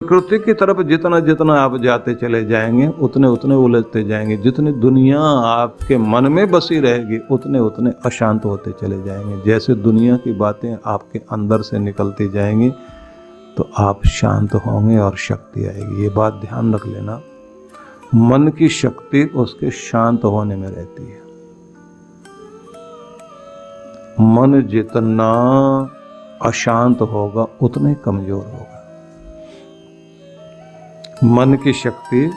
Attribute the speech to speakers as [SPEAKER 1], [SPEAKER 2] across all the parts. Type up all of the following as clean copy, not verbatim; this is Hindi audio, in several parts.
[SPEAKER 1] प्रकृति की तरफ जितना जितना आप जाते चले जाएंगे उतने उतने उलझते जाएंगे। जितनी दुनिया आपके मन में बसी रहेगी उतने उतने अशांत होते चले जाएंगे। जैसे दुनिया की बातें आपके अंदर से निकलती जाएंगी तो आप शांत होंगे और शक्ति आएगी। ये बात ध्यान रख लेना, मन की शक्ति उसके शांत होने में रहती है। मन जितना अशांत होगा उतना ही कमजोर होगा। मन की शक्ति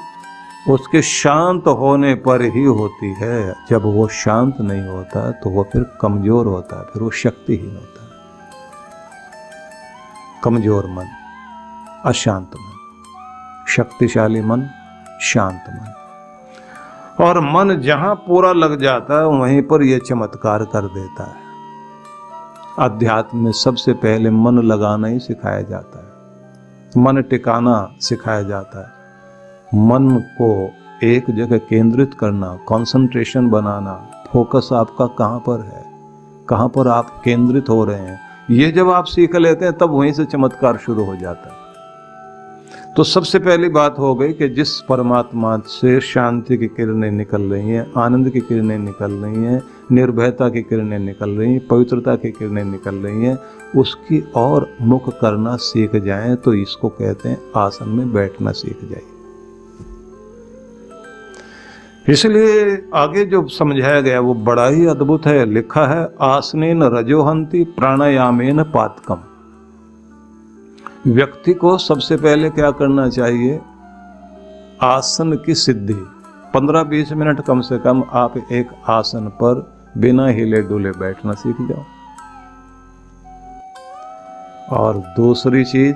[SPEAKER 1] उसके शांत होने पर ही होती है। जब वो शांत नहीं होता तो वो फिर कमजोर होता है, फिर वो शक्तिहीन होता है। कमजोर मन, अशांत मन, शक्तिशाली मन, शांत मन। और मन जहां पूरा लग जाता है वहीं पर यह चमत्कार कर देता है। अध्यात्म में सबसे पहले मन लगाना ही सिखाया जाता है, मन टिकाना सिखाया जाता है। मन को एक जगह केंद्रित करना, कंसंट्रेशन बनाना, फोकस आपका कहाँ पर है, कहाँ पर आप केंद्रित हो रहे हैं, ये जब आप सीख लेते हैं तब वहीं से चमत्कार शुरू हो जाता है। तो सबसे पहली बात हो गई कि जिस परमात्मा से शांति की किरणें निकल रही हैं, आनंद की किरणें निकल रही हैं, निर्भयता की किरणें निकल रही हैं, पवित्रता की किरणें निकल रही हैं, उसकी ओर मुख करना सीख जाएं तो इसको कहते हैं आसन में बैठना सीख जाइए। इसलिए आगे जो समझाया गया वो बड़ा ही अद्भुत है। लिखा है आसनेन रजोहंति प्राणायामेन पातकम। व्यक्ति को सबसे पहले क्या करना चाहिए, आसन की सिद्धि। 15-20 मिनट कम से कम आप एक आसन पर बिना हिले डुले बैठना सीख जाओ। और दूसरी चीज,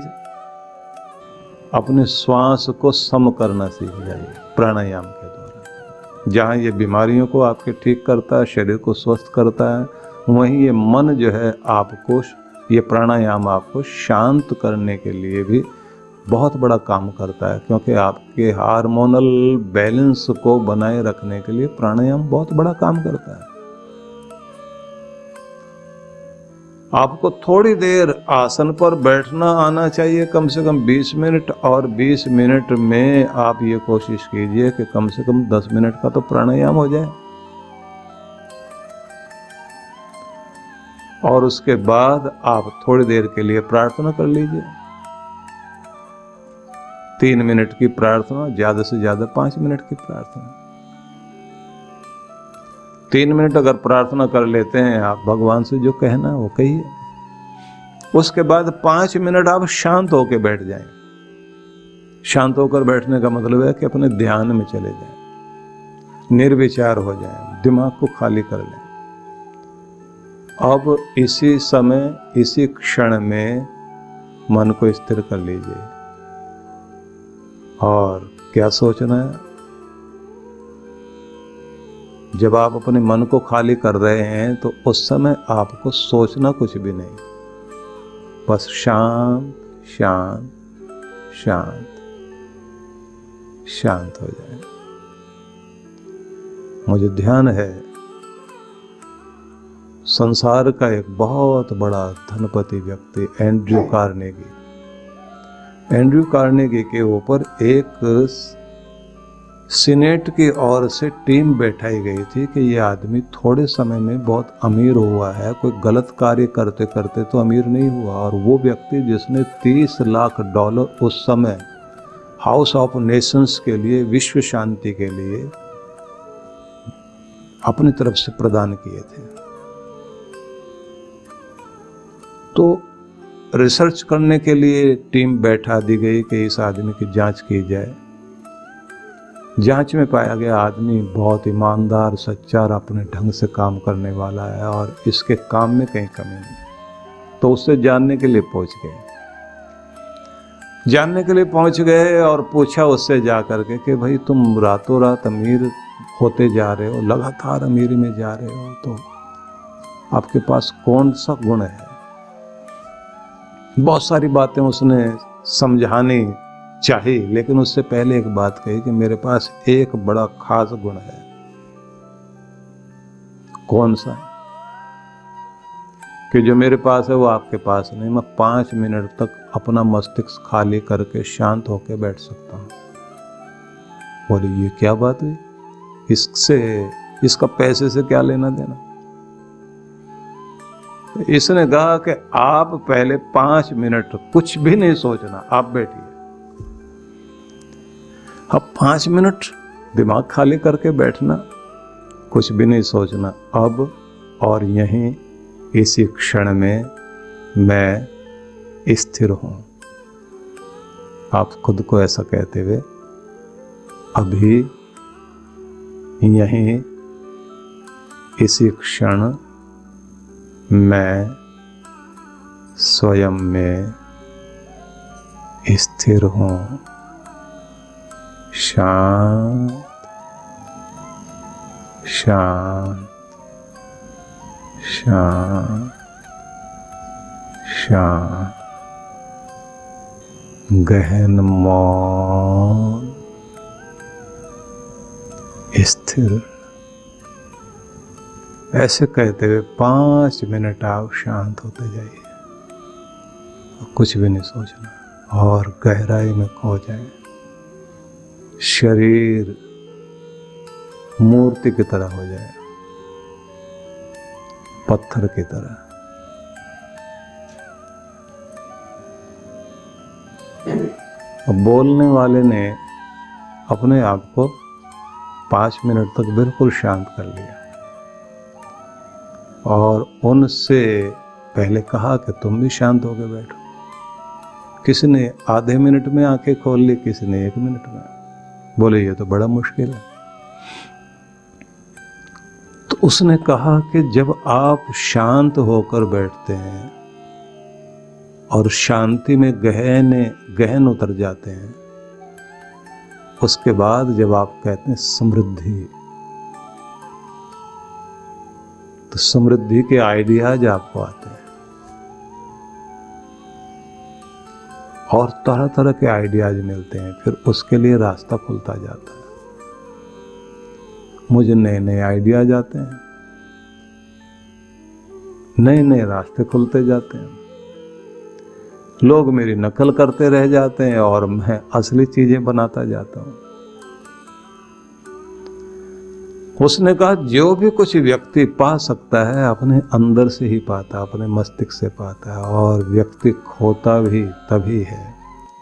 [SPEAKER 1] अपने श्वास को सम करना सीख जाइए प्राणायाम के द्वारा। जहाँ ये बीमारियों को आपके ठीक करता है, शरीर को स्वस्थ करता है, वहीं ये मन जो है आपको, ये प्राणायाम आपको शांत करने के लिए भी बहुत बड़ा काम करता है। क्योंकि आपके हार्मोनल बैलेंस को बनाए रखने के लिए प्राणायाम बहुत बड़ा काम करता है। आपको थोड़ी देर आसन पर बैठना आना चाहिए, कम से कम 20 मिनट। और 20 मिनट में आप ये कोशिश कीजिए कि कम से कम 10 मिनट का तो प्राणायाम हो जाए। और उसके बाद आप थोड़ी देर के लिए प्रार्थना कर लीजिए। 3 मिनट की प्रार्थना, ज्यादा से ज्यादा 5 मिनट की प्रार्थना। 3 मिनट अगर प्रार्थना कर लेते हैं आप, भगवान से जो कहना है वो कहिए। उसके बाद 5 मिनट आप शांत होकर बैठ जाएं। शांत होकर बैठने का मतलब है कि अपने ध्यान में चले जाएं, निर्विचार हो जाएं, दिमाग को खाली कर लें। अब इसी समय, इसी क्षण में मन को स्थिर कर लीजिए। और क्या सोचना है, जब आप अपने मन को खाली कर रहे हैं तो उस समय आपको सोचना कुछ भी नहीं, बस शांत शांत शांत शांत हो जाए। मुझे ध्यान है संसार का एक बहुत बड़ा धनपति व्यक्ति एंड्रयू कार्नेगी के ऊपर एक सीनेट की ओर से टीम बैठाई गई थी कि ये आदमी थोड़े समय में बहुत अमीर हुआ है, कोई गलत कार्य करते करते तो अमीर नहीं हुआ। और वो व्यक्ति जिसने $30 लाख उस समय हाउस ऑफ नेशंस के लिए, विश्व शांति के लिए अपनी तरफ से प्रदान किए थे। तो रिसर्च करने के लिए टीम बैठा दी गई कि इस आदमी की जांच की जाए। जांच में पाया गया आदमी बहुत ईमानदार, सच्चा और अपने ढंग से काम करने वाला है और इसके काम में कहीं कमी नहीं। तो उससे जानने के लिए पहुंच गए और पूछा उससे जा करके कि भाई तुम रातों रात अमीर होते जा रहे हो, लगातार अमीरी में जा रहे हो, तो आपके पास कौन सा गुण है। बहुत सारी बातें उसने समझानी चाही, लेकिन उससे पहले एक बात कही कि मेरे पास एक बड़ा खास गुण है। कौन सा? कि जो मेरे पास है वो आपके पास नहीं, मैं 5 मिनट तक अपना मस्तिष्क खाली करके शांत होकर बैठ सकता हूँ। बोले ये क्या बात हुई, इसका पैसे से क्या लेना देना। इसने कहा कि आप पहले 5 मिनट कुछ भी नहीं सोचना, आप बैठिए। अब 5 मिनट दिमाग खाली करके बैठना, कुछ भी नहीं सोचना। अब और यहीं इसी क्षण में मैं स्थिर हूं। आप खुद को ऐसा कहते हुए अभी यहीं इसी क्षण मैं स्वयं में स्थिर हूं, शांत शांत शांत शांत, गहन मौन, स्थिर। ऐसे कहते हुए 5 मिनट आप शांत होते जाइए, कुछ भी नहीं सोचना और गहराई में खो जाए। शरीर मूर्ति की तरह हो जाए, पत्थर की तरह। अब बोलने वाले ने अपने आप को 5 मिनट तक बिल्कुल शांत कर लिया और उनसे पहले कहा कि तुम भी शांत होकर बैठो। किसी ने आधे मिनट में आंखें खोल ली, किसी ने 1 मिनट में। बोले ये तो बड़ा मुश्किल है। तो उसने कहा कि जब आप शांत होकर बैठते हैं और शांति में गहन उतर जाते हैं, उसके बाद जब आप कहते हैं समृद्धि, तो समृद्धि के आइडियाज आपको आते हैं और तरह तरह के आइडियाज मिलते हैं। फिर उसके लिए रास्ता खुलता जाता है। मुझे नए नए आइडियाज आते हैं, नए नए रास्ते खुलते जाते हैं। लोग मेरी नकल करते रह जाते हैं और मैं असली चीजें बनाता जाता हूं। उसने कहा जो भी कुछ व्यक्ति पा सकता है अपने अंदर से ही पाता, अपने मस्तिष्क से पाता है। और व्यक्ति खोता भी तभी है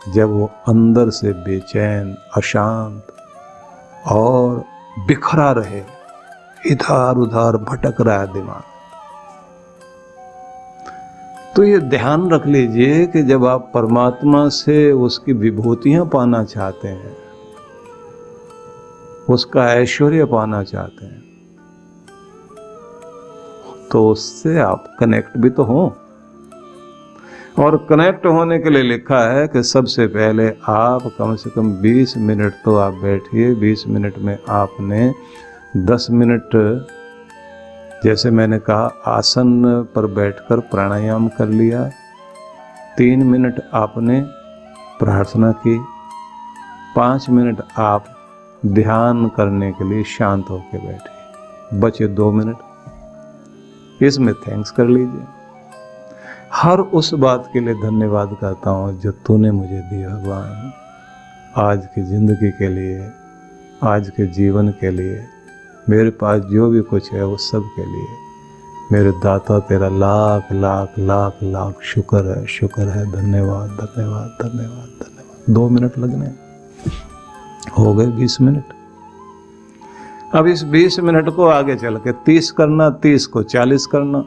[SPEAKER 1] जब वो अंदर से बेचैन, अशांत और बिखरा रहे, इधर उधर भटक रहा है दिमाग। तो ये ध्यान रख लीजिए कि जब आप परमात्मा से उसकी विभूतियां पाना चाहते हैं, उसका ऐश्वर्य पाना चाहते हैं, तो उससे आप कनेक्ट भी तो हो। और कनेक्ट होने के लिए लिखा है कि सबसे पहले आप कम से कम 20 मिनट तो आप बैठिए। 20 मिनट में आपने 10 मिनट, जैसे मैंने कहा, आसन पर बैठकर प्राणायाम कर लिया। 3 मिनट आपने प्रार्थना की। 5 मिनट आप ध्यान करने के लिए शांत होकर बैठिए। बचे 2 मिनट, इसमें थैंक्स कर लीजिए। हर उस बात के लिए धन्यवाद करता हूँ जो तूने मुझे दी भगवान, आज की जिंदगी के लिए, आज के जीवन के लिए। मेरे पास जो भी कुछ है वो सब के लिए मेरे दाता तेरा लाख लाख लाख लाख शुक्र है, शुक्र है। धन्यवाद धन्यवाद धन्यवाद धन्यवाद। 2 मिनट लगने, हो गए 20 मिनट। अब इस 20 मिनट को आगे चल के 30 करना, 30 को 40 करना,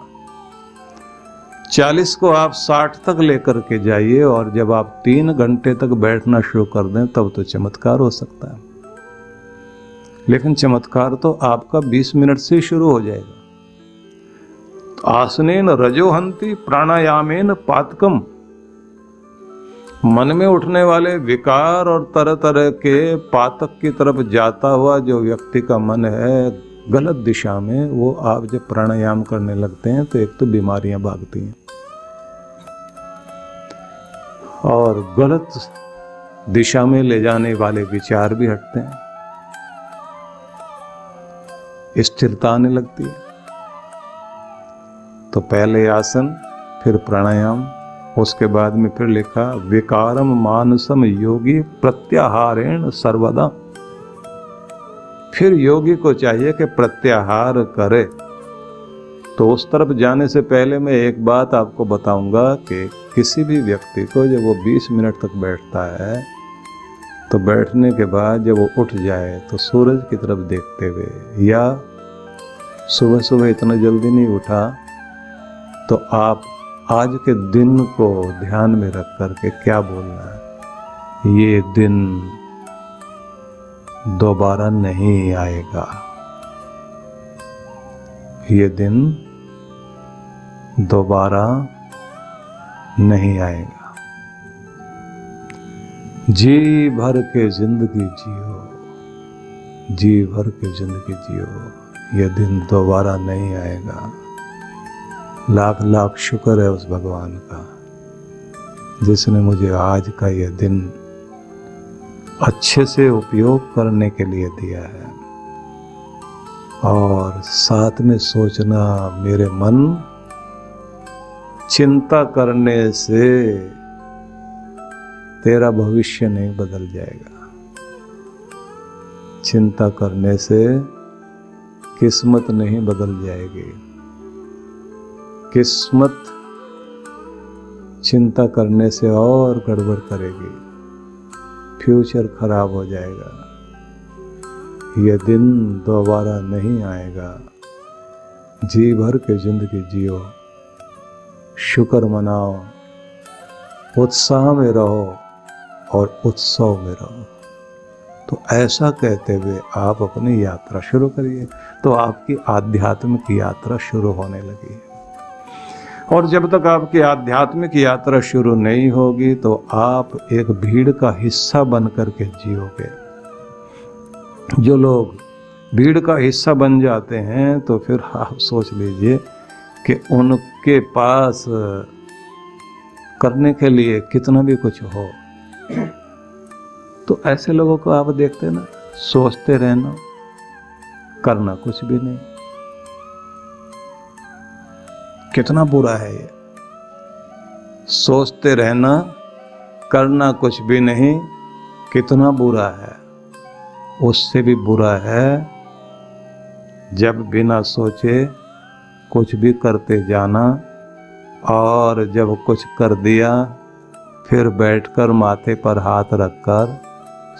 [SPEAKER 1] 40 को आप 60 तक लेकर के जाइए। और जब आप 3 घंटे तक बैठना शुरू कर दें तब तो चमत्कार हो सकता है। लेकिन चमत्कार तो आपका 20 मिनट से शुरू हो जाएगा। तो आसनेन रजोहंती प्राणायामेन पातकम, मन में उठने वाले विकार और तरह तरह के पातक की तरफ जाता हुआ जो व्यक्ति का मन है गलत दिशा में, वो आप जब प्राणायाम करने लगते हैं तो एक तो बीमारियां भागती हैं और गलत दिशा में ले जाने वाले विचार भी हटते हैं, स्थिरता आने लगती है। तो पहले आसन, फिर प्राणायाम, उसके बाद में फिर लिखा विकारम मानसम योगी प्रत्याहारेण सर्वदा। फिर योगी को चाहिए कि प्रत्याहार करे। तो उस तरफ जाने से पहले मैं एक बात आपको बताऊंगा कि किसी भी व्यक्ति को जब वो 20 मिनट तक बैठता है तो बैठने के बाद जब वो उठ जाए तो सूरज की तरफ देखते हुए, या सुबह सुबह इतना जल्दी नहीं उठा तो आप आज के दिन को ध्यान में रख करके क्या बोलना है, ये दिन दोबारा नहीं आएगा, ये दिन दोबारा नहीं आएगा। जी भर के जिंदगी जियो, जी भर के जिंदगी जियो, ये दिन दोबारा नहीं आएगा। लाख लाख शुक्र है उस भगवान का जिसने मुझे आज का यह दिन अच्छे से उपयोग करने के लिए दिया है। और साथ में सोचना, मेरे मन चिंता करने से तेरा भविष्य नहीं बदल जाएगा, चिंता करने से किस्मत नहीं बदल जाएगी, किस्मत चिंता करने से और गड़बड़ करेगी, फ्यूचर खराब हो जाएगा। यह दिन दोबारा नहीं आएगा। जी भर के जिंदगी जियो, शुक्र मनाओ, उत्साह में रहो और उत्सव में रहो। तो ऐसा कहते हुए आप अपनी यात्रा शुरू करिए। तो आपकी आध्यात्मिक यात्रा शुरू होने लगी है। और जब तक आपकी आध्यात्मिक यात्रा शुरू नहीं होगी तो आप एक भीड़ का हिस्सा बन करके जियोगे। जो लोग भीड़ का हिस्सा बन जाते हैं तो फिर आप सोच लीजिए कि उनके पास करने के लिए कितना भी कुछ हो। तो ऐसे लोगों को आप देखते ना, सोचते रहना, करना कुछ भी नहीं। कितना बुरा है ये, सोचते रहना, करना कुछ भी नहीं, कितना बुरा है। उससे भी बुरा है जब बिना सोचे कुछ भी करते जाना, और जब कुछ कर दिया फिर बैठकर माथे पर हाथ रखकर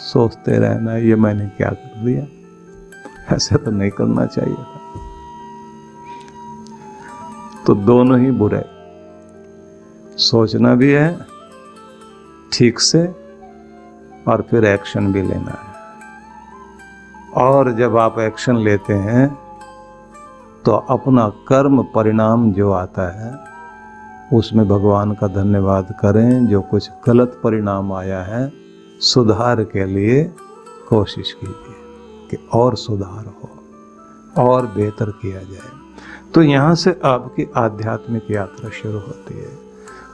[SPEAKER 1] सोचते रहना, ये मैंने क्या कर दिया। ऐसे तो नहीं करना चाहिए था। तो दोनों ही बुरे, सोचना भी है ठीक से और फिर एक्शन भी लेना है। और जब आप एक्शन लेते हैं तो अपना कर्म परिणाम जो आता है उसमें भगवान का धन्यवाद करें। जो कुछ गलत परिणाम आया है सुधार के लिए कोशिश कीजिए कि और सुधार हो और बेहतर किया जाए। तो यहाँ से आपकी आध्यात्मिक यात्रा शुरू होती है।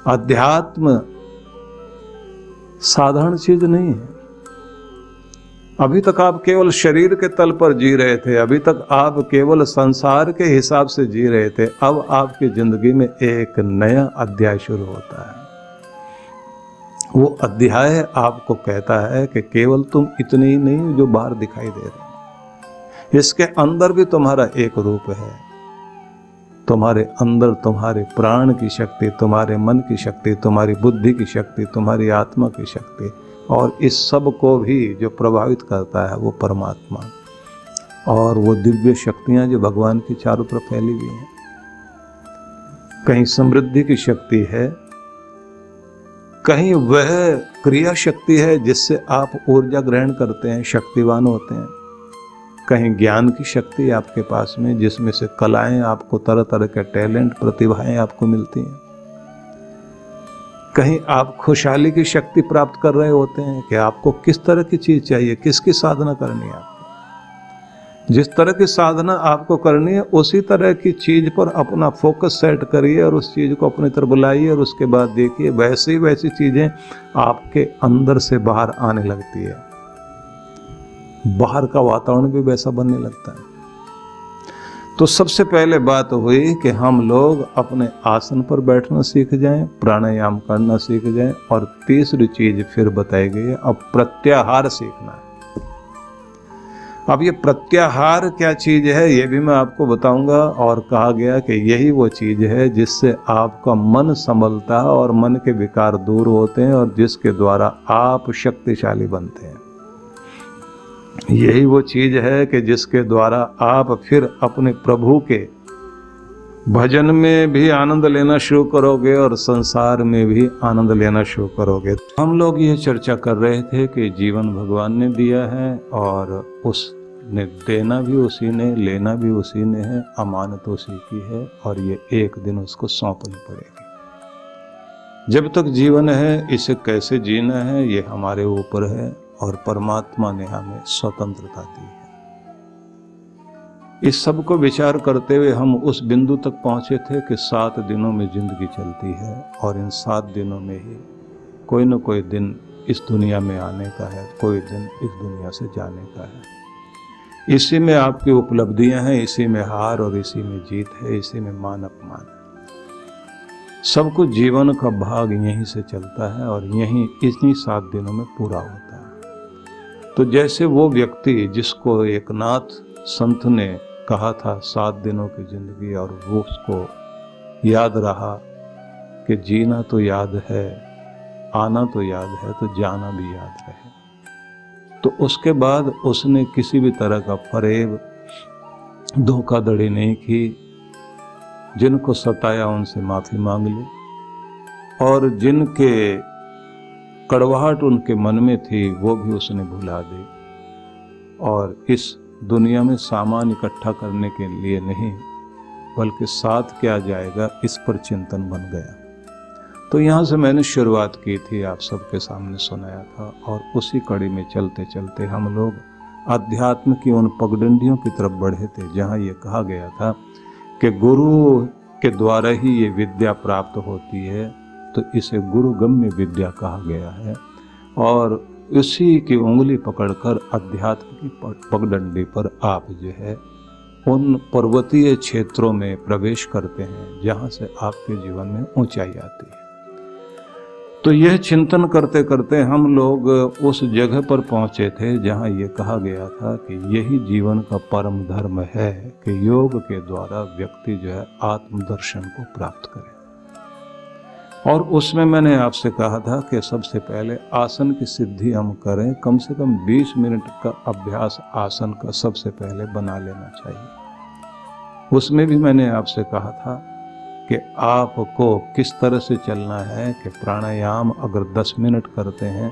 [SPEAKER 1] अध्यात्म साधारण चीज नहीं है। अभी तक आप केवल शरीर के तल पर जी रहे थे, अभी तक आप केवल संसार के हिसाब से जी रहे थे। अब आपकी जिंदगी में एक नया अध्याय शुरू होता है। वो अध्याय आपको कहता है कि केवल तुम इतने ही नहीं जो बाहर दिखाई दे रहे, इसके अंदर भी तुम्हारा एक रूप है। तुम्हारे अंदर तुम्हारे प्राण की शक्ति, तुम्हारे मन की शक्ति, तुम्हारी बुद्धि की शक्ति, तुम्हारी आत्मा की शक्ति, और इस सब को भी जो प्रभावित करता है वो परमात्मा और वो दिव्य शक्तियां जो भगवान की चारों तरफ फैली हुई हैं। कहीं समृद्धि की शक्ति है, कहीं वह क्रिया शक्ति है जिससे आप ऊर्जा ग्रहण करते हैं, शक्तिवान होते हैं। कहीं ज्ञान की शक्ति आपके पास में जिसमें से कलाएं आपको, तरह तरह के टैलेंट, प्रतिभाएं आपको मिलती हैं। कहीं आप खुशहाली की शक्ति प्राप्त कर रहे होते हैं कि आपको किस तरह की चीज चाहिए, किसकी साधना करनी है आपको। जिस तरह की साधना आपको करनी है उसी तरह की चीज पर अपना फोकस सेट करिए और उस चीज को अपनी तरफ बुलाइए, और उसके बाद देखिए वैसी वैसी चीजें आपके अंदर से बाहर आने लगती है। बाहर का वातावरण भी वैसा बनने लगता है। तो सबसे पहले बात हुई कि हम लोग अपने आसन पर बैठना सीख जाएं, प्राणायाम करना सीख जाएं, और तीसरी चीज फिर बताई गई है, अब प्रत्याहार सीखना है। अब ये प्रत्याहार क्या चीज है ये भी मैं आपको बताऊंगा, और कहा गया कि यही वो चीज है जिससे आपका मन संभलता है और मन के विकार दूर होते हैं, और जिसके द्वारा आप शक्तिशाली बनते हैं। यही वो चीज है कि जिसके द्वारा आप फिर अपने प्रभु के भजन में भी आनंद लेना शुरू करोगे और संसार में भी आनंद लेना शुरू करोगे। हम लोग ये चर्चा कर रहे थे कि जीवन भगवान ने दिया है, और उसने देना भी उसी ने, लेना भी उसी ने है, अमानत उसी की है, और ये एक दिन उसको सौंपनी पड़ेगी। जब तक जीवन है इसे कैसे जीना है ये हमारे ऊपर है, और परमात्मा ने हमें स्वतंत्रता दी है। इस सब को विचार करते हुए हम उस बिंदु तक पहुंचे थे कि 7 दिनों में जिंदगी चलती है, और इन 7 दिनों में ही कोई न कोई दिन इस दुनिया में आने का है, कोई दिन इस दुनिया से जाने का है। इसी में आपकी उपलब्धियां हैं, इसी में हार और इसी में जीत है, इसी में मान अपमान है। सब कुछ जीवन का भाग यहीं से चलता है, और यहीं इन्हीं 7 दिनों में पूरा होता है। तो जैसे वो व्यक्ति जिसको एकनाथ संत ने कहा था 7 दिनों की जिंदगी, और वो उसको याद रहा कि जीना तो याद है, आना तो याद है, तो जाना भी याद रहे, तो उसके बाद उसने किसी भी तरह का फरेब, धोखाधड़ी नहीं की। जिनको सताया उनसे माफी मांग ली, और जिनके कड़वाहट उनके मन में थी वो भी उसने भुला दी, और इस दुनिया में सामान इकट्ठा करने के लिए नहीं बल्कि साथ क्या जाएगा इस पर चिंतन बन गया। तो यहाँ से मैंने शुरुआत की थी, आप सबके सामने सुनाया था, और उसी कड़ी में चलते चलते हम लोग अध्यात्म की उन पगडंडियों की तरफ बढ़े थे जहाँ ये कहा गया था कि गुरु के द्वारा ही ये विद्या प्राप्त होती है, तो इसे गुरुगम्य विद्या कहा गया है। और उसी की उंगली पकड़कर अध्यात्म की पगडंडी पर आप जो है उन पर्वतीय क्षेत्रों में प्रवेश करते हैं जहाँ से आपके जीवन में ऊंचाई आती है। तो यह चिंतन करते करते हम लोग उस जगह पर पहुंचे थे जहाँ ये कहा गया था कि यही जीवन का परम धर्म है कि योग के द्वारा व्यक्ति जो है आत्मदर्शन को प्राप्त करे। और उसमें मैंने आपसे कहा था कि सबसे पहले आसन की सिद्धि हम करें, कम से कम 20 मिनट का अभ्यास आसन का सबसे पहले बना लेना चाहिए। उसमें भी मैंने आपसे कहा था कि आपको किस तरह से चलना है कि प्राणायाम अगर 10 मिनट करते हैं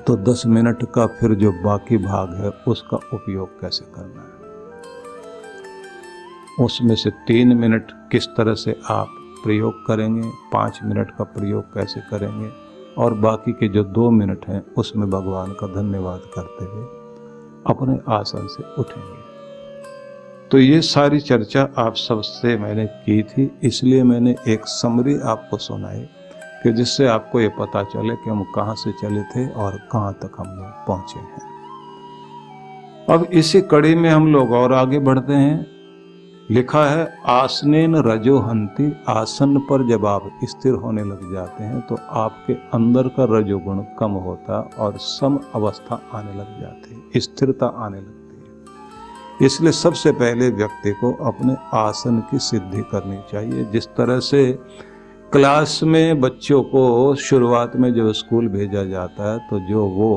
[SPEAKER 1] तो 10 मिनट का फिर जो बाकी भाग है उसका उपयोग कैसे करना है। उसमें से 3 मिनट किस तरह से आप प्रयोग करेंगे, 5 मिनट का प्रयोग कैसे करेंगे, और बाकी के जो 2 मिनट हैं उसमें भगवान का धन्यवाद करते हुए अपने आसन से उठेंगे। तो ये सारी चर्चा आप सबसे मैंने की थी, इसलिए मैंने एक समरी आपको सुनाई कि जिससे आपको ये पता चले कि हम कहाँ से चले थे और कहाँ तक हम लोग पहुँचे हैं। अब इसी कड़ी में हम लोग और आगे बढ़ते हैं। लिखा है आसनेन रजो हंति, आसन पर जब आप स्थिर होने लग जाते हैं तो आपके अंदर का रजोगुण कम होता और सम अवस्था आने लग जाती है, स्थिरता आने लगती है। इसलिए सबसे पहले व्यक्ति को अपने आसन की सिद्धि करनी चाहिए। जिस तरह से क्लास में बच्चों को शुरुआत में जब स्कूल भेजा जाता है तो जो वो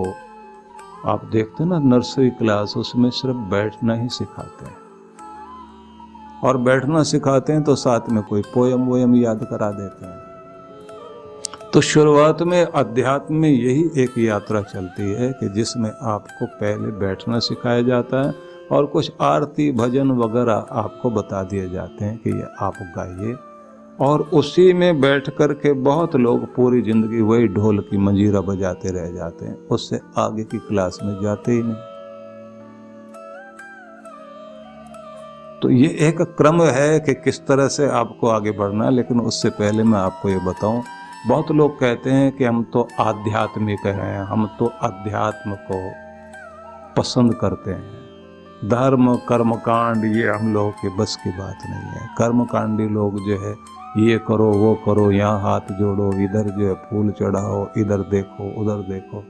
[SPEAKER 1] आप देखते हैं ना नर्सरी क्लास, उसमें सिर्फ बैठना ही सिखाते हैं, और बैठना सिखाते हैं तो साथ में कोई पोयम वोयम याद करा देते हैं। तो शुरुआत में अध्यात्म में यही एक यात्रा चलती है कि जिसमें आपको पहले बैठना सिखाया जाता है और कुछ आरती भजन वगैरह आपको बता दिए जाते हैं कि ये आप गाइए, और उसी में बैठ कर के बहुत लोग पूरी जिंदगी वही ढोल की मंजीरा बजाते रह जाते हैं, उससे आगे की क्लास में जाते ही नहीं। तो ये एक क्रम है कि किस तरह से आपको आगे बढ़ना है। लेकिन उससे पहले मैं आपको ये बताऊं, बहुत लोग कहते हैं कि हम तो आध्यात्मिक हैं, हम तो अध्यात्म को पसंद करते हैं, धर्म कर्मकांड ये हम लोगों के बस की बात नहीं है। कर्मकांडी लोग जो है ये करो वो करो, यहाँ हाथ जोड़ो, इधर जो है फूल चढ़ाओ, इधर देखो उधर देखो।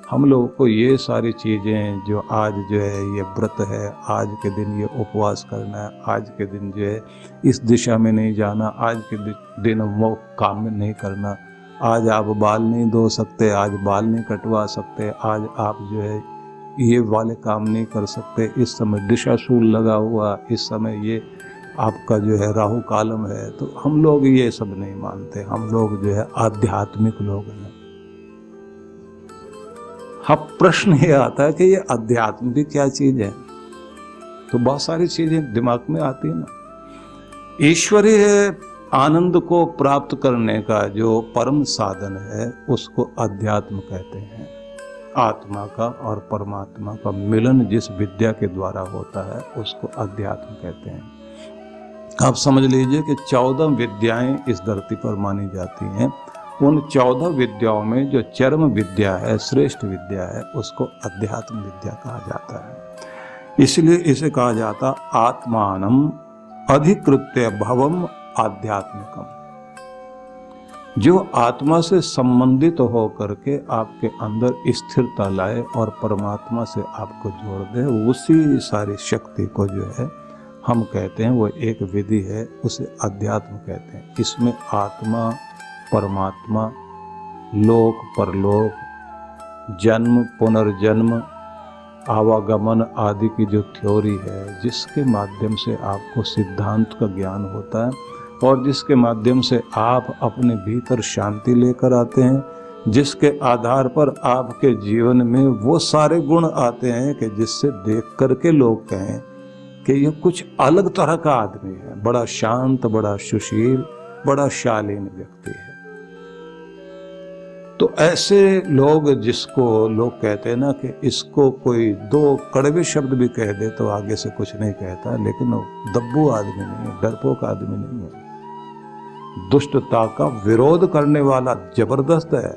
[SPEAKER 1] हम लोगों को ये सारी चीज़ें जो आज जो है ये व्रत है, आज के दिन ये उपवास करना है, आज के दिन जो है इस दिशा में नहीं जाना, आज के दिन वो काम नहीं करना, आज आप बाल नहीं धो सकते, आज बाल नहीं कटवा सकते, आज आप जो है ये वाले काम नहीं कर सकते, इस समय दिशाशूल लगा हुआ, इस समय ये आपका जो है राहु कालम है। तो हम लोग ये सब नहीं मानते। हम लोग जो है आध्यात्मिक लोग हैं। अब प्रश्न ये आता है कि ये अध्यात्म भी क्या चीज है? तो बहुत सारी चीजें दिमाग में आती है ना। ईश्वरीय आनंद को प्राप्त करने का जो परम साधन है उसको अध्यात्म कहते हैं। आत्मा का और परमात्मा का मिलन जिस विद्या के द्वारा होता है उसको अध्यात्म कहते हैं। आप समझ लीजिए कि 14 विद्याएं इस धरती पर मानी जाती हैं। उन 14 विद्याओं में जो चरम विद्या है, श्रेष्ठ विद्या है, उसको अध्यात्म विद्या कहा जाता है। इसलिए इसे कहा जाता आत्मानम अधिकृत्य भवम आध्यात्मिकम। जो आत्मा से संबंधित हो करके आपके अंदर स्थिरता लाए और परमात्मा से आपको जोड़ दे, उसी सारी शक्ति को जो है हम कहते हैं वो एक विधि है, उसे अध्यात्म कहते हैं। इसमें आत्मा, परमात्मा, लोक परलोक, जन्म पुनर्जन्म, आवागमन आदि की जो थ्योरी है, जिसके माध्यम से आपको सिद्धांत का ज्ञान होता है और जिसके माध्यम से आप अपने भीतर शांति लेकर आते हैं, जिसके आधार पर आपके जीवन में वो सारे गुण आते हैं कि जिससे देख करके लोग कहें कि ये कुछ अलग तरह का आदमी है, बड़ा शांत, बड़ा सुशील, बड़ा शालीन व्यक्ति है। तो ऐसे लोग जिसको लोग कहते हैं ना कि इसको कोई 2 कड़वे शब्द भी कह दे तो आगे से कुछ नहीं कहता, लेकिन वो दब्बू आदमी नहीं है, डरपोक आदमी नहीं है, दुष्टता का विरोध करने वाला जबरदस्त है,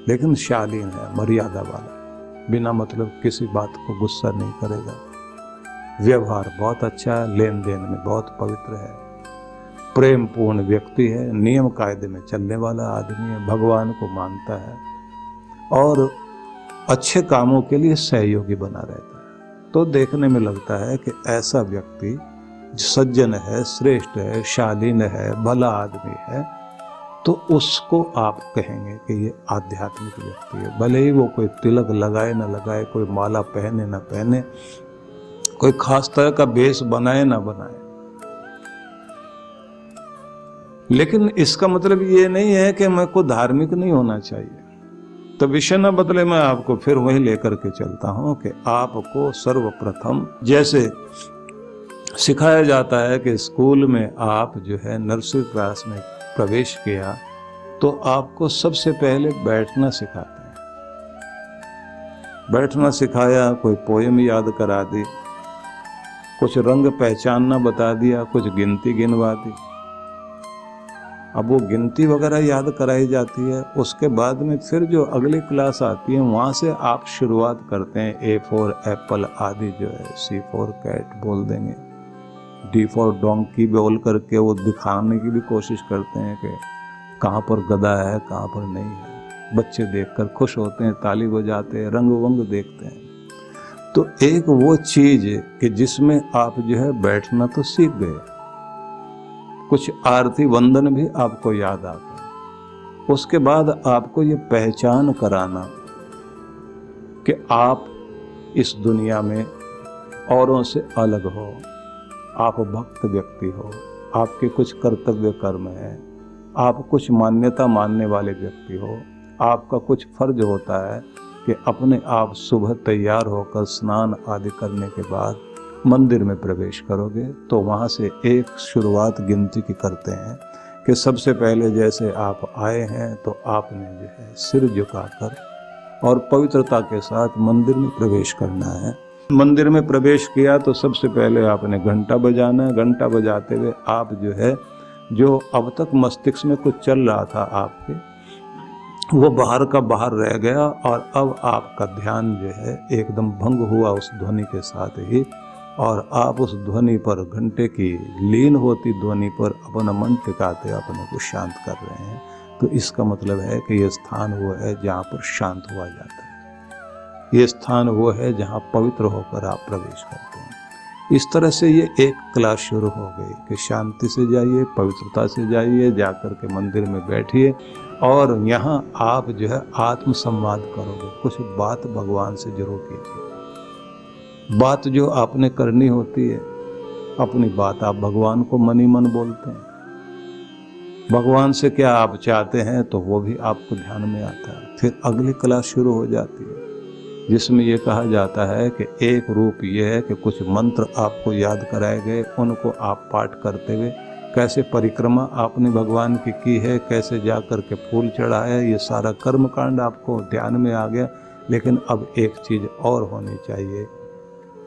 [SPEAKER 1] लेकिन शालीन है, मर्यादा वाला, बिना मतलब किसी बात को गुस्सा नहीं करेगा, व्यवहार बहुत अच्छा है, लेन देन में बहुत पवित्र है, प्रेम पूर्ण व्यक्ति है, नियम कायदे में चलने वाला आदमी है, भगवान को मानता है और अच्छे कामों के लिए सहयोगी बना रहता है। तो देखने में लगता है कि ऐसा व्यक्ति सज्जन है, श्रेष्ठ है, शालीन है, भला आदमी है, तो उसको आप कहेंगे कि ये आध्यात्मिक व्यक्ति है। भले ही वो कोई तिलक लगाए ना लगाए, कोई माला पहने ना पहने, कोई खास तरह का भेष बनाए ना बनाए, लेकिन इसका मतलब ये नहीं है कि मैं को धार्मिक नहीं होना चाहिए। तो विषय न बदले, मैं आपको फिर वही लेकर के चलता हूं कि आपको सर्वप्रथम जैसे सिखाया जाता है कि स्कूल में आप जो है नर्सरी क्लास में प्रवेश किया तो आपको सबसे पहले बैठना सिखाते हैं। बैठना सिखाया, कोई पोएम याद करा दी, कुछ रंग पहचानना बता दिया, कुछ गिनती गिनवा दी। अब वो गिनती वगैरह याद कराई जाती है। उसके बाद में फिर जो अगली क्लास आती है वहाँ से आप शुरुआत करते हैं। A फॉर एप्पल आदि जो है, C फॉर कैट बोल देंगे, D फॉर डोंकी बोल करके वो दिखाने की भी कोशिश करते हैं कि कहाँ पर गधा है, कहाँ पर नहीं है। बच्चे देखकर खुश होते हैं, ताली बजाते हैं, रंग वंग देखते हैं। तो एक वो चीज कि जिसमें आप जो है बैठना तो सीख गए, कुछ आरती वंदन भी आपको याद आ गए। उसके बाद आपको ये पहचान कराना कि आप इस दुनिया में औरों से अलग हो, आप भक्त व्यक्ति हो, आपके कुछ कर्तव्य कर्म है, आप कुछ मान्यता मानने वाले व्यक्ति हो, आपका कुछ फर्ज होता है कि अपने आप सुबह तैयार होकर स्नान आदि करने के बाद मंदिर में प्रवेश करोगे। तो वहाँ से एक शुरुआत गिनती की करते हैं कि सबसे पहले जैसे आप आए हैं तो आपने जो है सिर झुकाकर और पवित्रता के साथ मंदिर में प्रवेश करना है। मंदिर में प्रवेश किया तो सबसे पहले आपने घंटा बजाना है। घंटा बजाते हुए आप जो है, जो अब तक मस्तिष्क में कुछ चल रहा था आपके, वो बाहर का बाहर रह गया और अब आपका ध्यान जो है एकदम भंग हुआ उस ध्वनि के साथ ही। और आप उस ध्वनि पर, घंटे की लीन होती ध्वनि पर अपना मन टिकाते अपने को शांत कर रहे हैं, तो इसका मतलब है कि ये स्थान वो है जहाँ पर शांत हुआ जाता है। ये स्थान वो है जहाँ पवित्र होकर आप प्रवेश करते हैं। इस तरह से ये एक क्लास शुरू हो गई कि शांति से जाइए, पवित्रता से जाइए, जाकर के मंदिर में बैठिए और यहाँ आप जो है आत्म संवाद करोगे। कुछ बात भगवान से जरूर कीजिए। बात जो आपने करनी होती है, अपनी बात आप भगवान को मन ही मन बोलते हैं। भगवान से क्या आप चाहते हैं तो वो भी आपको ध्यान में आता है। फिर अगली क्लास शुरू हो जाती है जिसमें ये कहा जाता है कि एक रूप ये है कि कुछ मंत्र आपको याद कराए गए, उनको आप पाठ करते हुए कैसे परिक्रमा आपने भगवान की है, कैसे जा कर के फूल चढ़ाया, ये सारा कर्म कांड आपको ध्यान में आ गया। लेकिन अब एक चीज़ और होनी चाहिए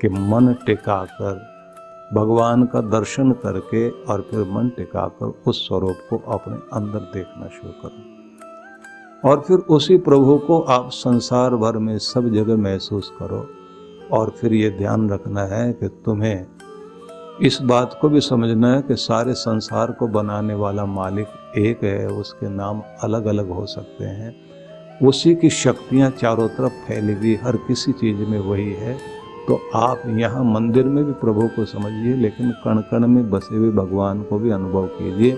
[SPEAKER 1] कि मन टिकाकर भगवान का दर्शन करके और फिर मन टिकाकर उस स्वरूप को अपने अंदर देखना शुरू करो और फिर उसी प्रभु को आप संसार भर में सब जगह महसूस करो। और फिर ये ध्यान रखना है कि तुम्हें इस बात को भी समझना है कि सारे संसार को बनाने वाला मालिक एक है, उसके नाम अलग अलग हो सकते हैं, उसी की शक्तियाँ चारों तरफ फैली हुई हर किसी चीज़ में वही है। तो आप यहाँ मंदिर में भी प्रभु को समझिए, लेकिन कण कण में बसे हुए भगवान को भी अनुभव कीजिए।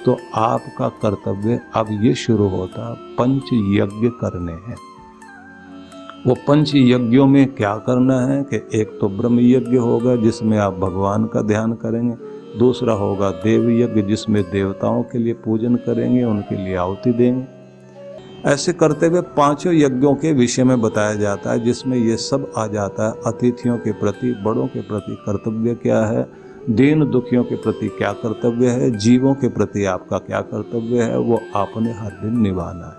[SPEAKER 1] तो आपका कर्तव्य अब ये शुरू होता, पंच यज्ञ करने हैं। वो पंच यज्ञों में क्या करना है कि एक तो ब्रह्म यज्ञ होगा जिसमें आप भगवान का ध्यान करेंगे, दूसरा होगा देव यज्ञ जिसमें देवताओं के लिए पूजन करेंगे, उनके लिए आहुति देंगे। ऐसे करते हुए पांचों यज्ञों के विषय में बताया जाता है जिसमें ये सब आ जाता है। अतिथियों के प्रति, बड़ों के प्रति कर्तव्य क्या है, दीन दुखियों के प्रति क्या कर्तव्य है, जीवों के प्रति आपका क्या कर्तव्य है, वो आपने हर दिन निभाना है।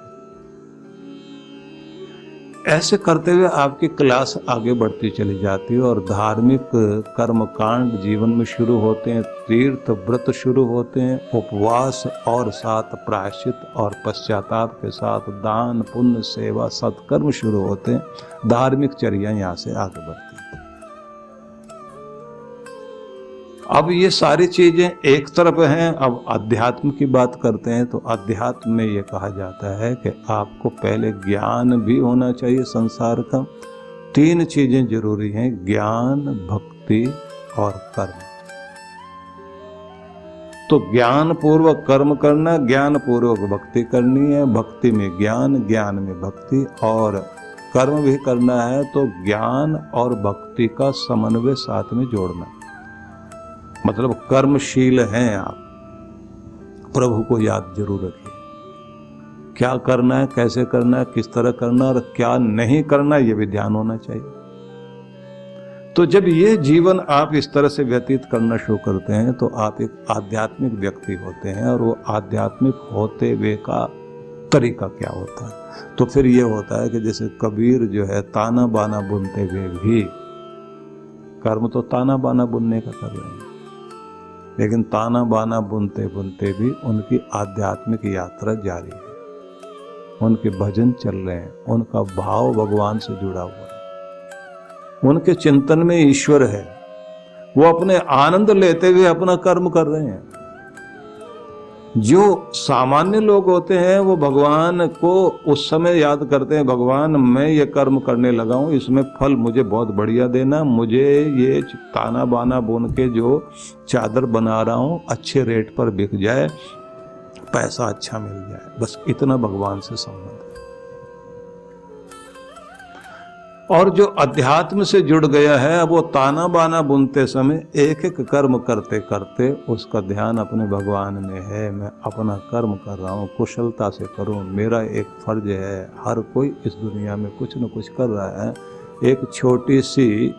[SPEAKER 1] ऐसे करते हुए आपकी क्लास आगे बढ़ती चली जाती है और धार्मिक कर्म कांड जीवन में शुरू होते हैं, तीर्थ व्रत शुरू होते हैं, उपवास और साथ प्रायश्चित और पश्चाताप के साथ दान पुण्य सेवा सत्कर्म शुरू होते हैं। धार्मिक चर्या यहाँ से आगे बढ़ती है। अब ये सारी चीजें एक तरफ हैं, अब अध्यात्म की बात करते हैं। तो अध्यात्म में ये कहा जाता है कि आपको पहले ज्ञान भी होना चाहिए संसार का। तीन चीजें जरूरी हैं, ज्ञान, भक्ति और कर्म। तो ज्ञान पूर्वक कर्म करना, ज्ञान पूर्वक भक्ति करनी है, भक्ति में ज्ञान, ज्ञान में भक्ति और कर्म भी करना है। तो ज्ञान और भक्ति का समन्वय साथ में जोड़ना, मतलब कर्मशील हैं आप, प्रभु को याद जरूर रखिए। क्या करना है, कैसे करना है, किस तरह करना और क्या नहीं करना, ये भी ध्यान होना चाहिए। तो जब ये जीवन आप इस तरह से व्यतीत करना शुरू करते हैं तो आप एक आध्यात्मिक व्यक्ति होते हैं। और वो आध्यात्मिक होते हुए का तरीका क्या होता है, तो फिर ये होता है कि जैसे कबीर जो है ताना बाना बुनते हुए भी, कर्म तो ताना बाना बुनने का कर रहे हैं, लेकिन ताना बाना बुनते बुनते भी उनकी आध्यात्मिक यात्रा जारी है, उनके भजन चल रहे हैं, उनका भाव भगवान से जुड़ा हुआ है, उनके चिंतन में ईश्वर है, वो अपने आनंद लेते हुए अपना कर्म कर रहे हैं। जो सामान्य लोग होते हैं वो भगवान को उस समय याद करते हैं, भगवान मैं ये कर्म करने लगा हूँ, इसमें फल मुझे बहुत बढ़िया देना, मुझे ये ताना बाना बुन के जो चादर बना रहा हूँ अच्छे रेट पर बिक जाए, पैसा अच्छा मिल जाए, बस इतना भगवान से संबंध। और जो अध्यात्म से जुड़ गया है वो ताना बाना बुनते समय एक एक कर्म करते करते उसका ध्यान अपने भगवान में है। मैं अपना कर्म कर रहा हूँ, कुशलता से करूँ, मेरा एक फर्ज है। हर कोई इस दुनिया में कुछ न कुछ कर रहा है। एक छोटी सी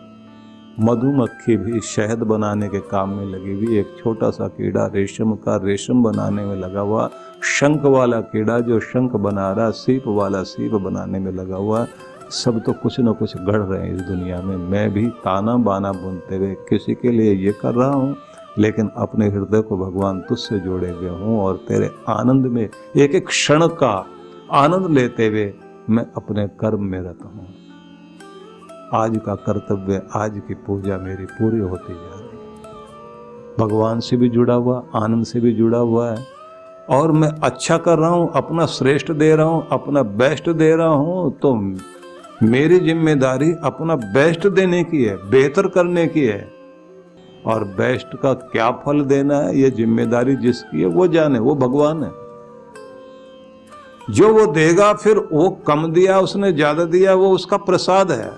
[SPEAKER 1] मधुमक्खी भी शहद बनाने के काम में लगी हुई, एक छोटा सा कीड़ा रेशम का रेशम बनाने में लगा हुआ, शंख वाला कीड़ा जो शंख बना रहा, सीप वाला सीप बनाने में लगा हुआ, सब तो कुछ न कुछ गढ़ रहे हैं इस दुनिया में। मैं भी ताना बाना बुनते हुए किसी के लिए ये कर रहा हूँ, लेकिन अपने हृदय को भगवान तुझसे जोड़े हुए हूँ और तेरे आनंद में एक एक क्षण का आनंद लेते हुए मैं अपने कर्म में रहता हूँ। आज का कर्तव्य, आज की पूजा मेरी पूरी होती जा रही है। भगवान से भी जुड़ा हुआ, आनंद से भी जुड़ा हुआ है, और मैं अच्छा कर रहा हूं, अपना श्रेष्ठ दे रहा हूं, अपना बेस्ट दे रहा हूं, तो मेरी जिम्मेदारी अपना बेस्ट देने की है, बेहतर करने की है। और बेस्ट का क्या फल देना है, ये जिम्मेदारी जिसकी है वो जाने, वो भगवान है। जो वो देगा, फिर वो कम दिया उसने, ज्यादा दिया, वो उसका प्रसाद है।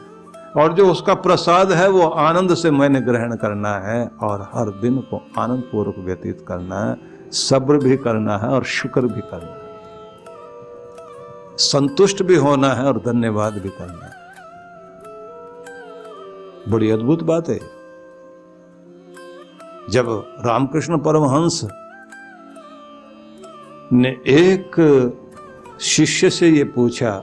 [SPEAKER 1] और जो उसका प्रसाद है वो आनंद से मैंने ग्रहण करना है, और हर दिन को आनंद पूर्वक व्यतीत करना है, सब्र भी करना है और शुक्र भी करना है, संतुष्ट भी होना है और धन्यवाद भी करना है। बड़ी अद्भुत बात है। जब रामकृष्ण परमहंस ने एक शिष्य से ये पूछा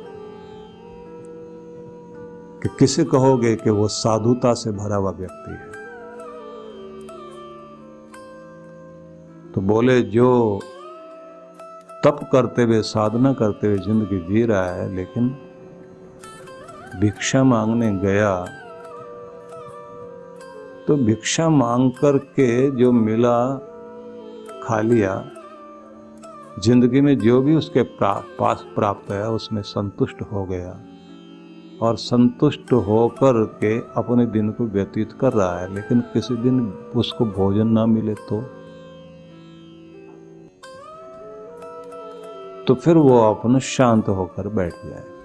[SPEAKER 1] कि किसे कहोगे कि वो साधुता से भरा हुआ व्यक्ति है, तो बोले जो तप करते हुए, साधना करते हुए जिंदगी जी रहा है, लेकिन भिक्षा मांगने गया तो भिक्षा मांग करके जो मिला खा लिया, जिंदगी में जो भी उसके पास प्राप्त है उसमें संतुष्ट हो गया, और संतुष्ट होकर के अपने दिन को व्यतीत कर रहा है। लेकिन किसी दिन उसको भोजन ना मिले तो फिर वो अपना शांत होकर बैठ जाए।